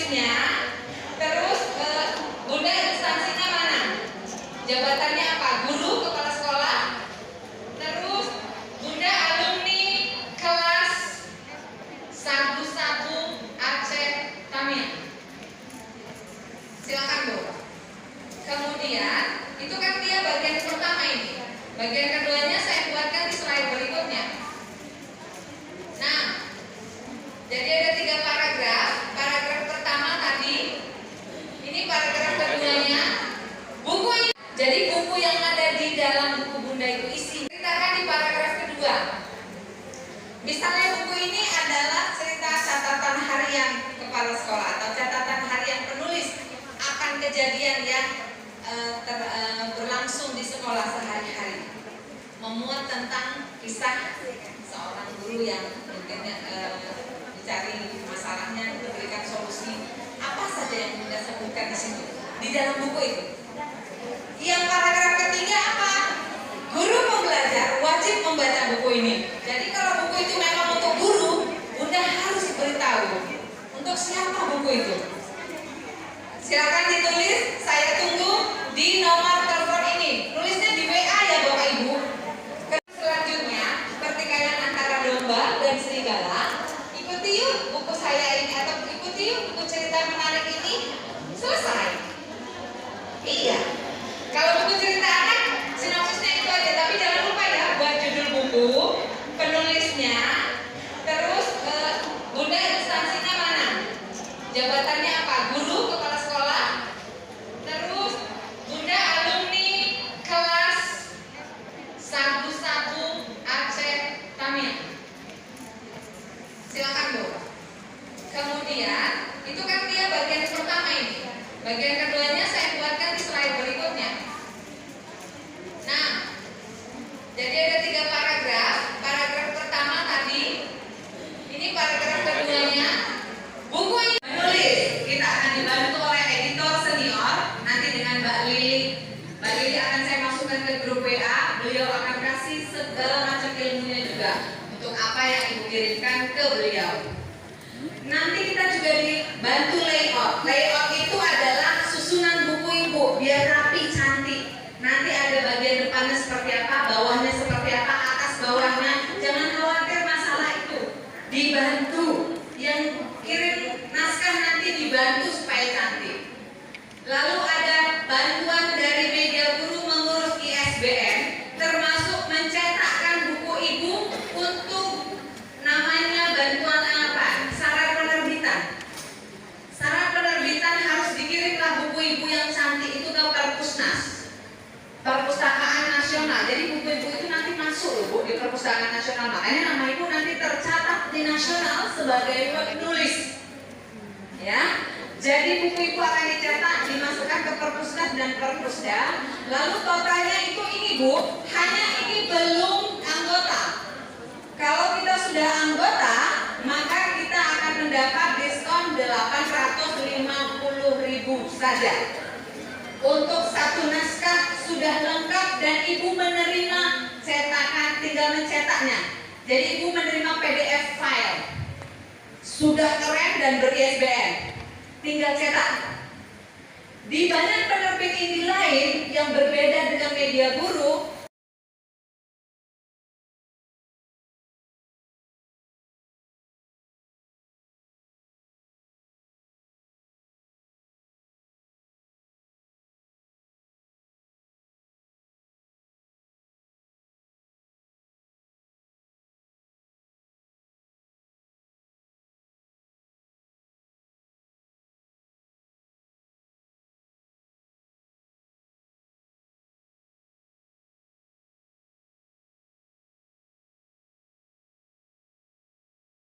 penulisnya, terus Bunda instansinya mana? Jabatannya apa? Guru, kepala sekolah, terus Bunda alumni kelas Sabu-Sabu Aceh Tamiya. Silakan Bu. Kemudian itu kan dia bagian pertama ini. Bagian keduanya saya buatkan di slide berikutnya. Nah, jadi ada 3 paragraf. Paragraf pertama tadi, ini paragraf keduanya. Buku ini, jadi buku yang ada di dalam buku Bunda itu isi ceritakan di paragraf kedua. Misalnya buku ini adalah cerita catatan harian kepala sekolah atau catatan harian penulis akan kejadian yang berlangsung di sekolah sehari-hari. Memuat tentang kisah seorang guru yang mungkin mencari masalahnya, memberikan solusi. Apa saja yang Bunda sebutkan di sini di dalam buku itu. Yang paragraf ketiga apa? Guru pembelajar wajib membaca buku ini. Jadi kalau buku itu memang untuk guru, Bunda harus beritahu untuk siapa buku itu. Silakan ditulis, saya tunggu di nomor telepon ini. Tulisnya di WA ya Bapak Ibu. Selanjutnya, pertikaian antara domba dan serigala. Ikuti yuk buku saya ini atau ikuti yuk buku cerita menarik ini. Selesai. Iya. Kalau buku cerita anak, sinopsisnya itu aja. Tapi jangan lupa ya buat judul buku, penulisnya, terus Bunda instansinya mana? Jabatannya apa? Guru, kepala sekolah, terus Bunda alumni kelas Sabu-Sabu Aceh Tamiya. Silakan Bu. Kemudian itu kan dia bagian pertama ini. Bagian keduanya saya buatkan di slide berikutnya. Nah, jadi ada 3 paragraf. Paragraf pertama tadi, ini paragraf keduanya. Buku ini menulis, kita akan dibantu oleh editor senior. Nanti dengan Mbak Lili. Mbak Lili akan saya masukkan ke grup WA. Beliau akan kasih segala macam ilmunya juga untuk apa yang Ibu kirimkan ke beliau. Nanti kita juga dibantu layout. Layout itu adalah susunan buku Ibu biar rapi, cantik. Nanti ada bagian depannya seperti apa, bawahnya seperti apa, atas bawahnya. Jangan khawatir masalah itu. Dibantu. Yang kirim naskah nanti dibantu supaya cantik. Lalu ada bantuan dari media guru mengurus ISBN, termasuk mencetakkan buku Ibu untuk namanya bantuan apa? Syarat penerbitan. Syarat penerbitan harus dikirimlah buku Ibu yang cantik itu ke Perpusnas, Perpustakaan Nasional. Jadi buku Ibu itu nanti masuk loh Bu di Perpustakaan Nasional. Makanya nama Ibu nanti tercatat di nasional sebagai penulis. Ya. Jadi buku Ibu akan dicetak, dimasukkan ke Perpusnas dan Perpusda. Lalu totalnya itu ini Bu, hanya ini belum anggota. Kalau kita sudah anggota, maka kita akan mendapat diskon 850.000 saja. Untuk satu naskah sudah lengkap dan Ibu menerima cetakan, tinggal mencetaknya. Jadi Ibu menerima PDF file. Sudah keren dan ber-ISBN. Tinggal cetak. Di banyak penerbit ini lain yang berbeda dengan media guru,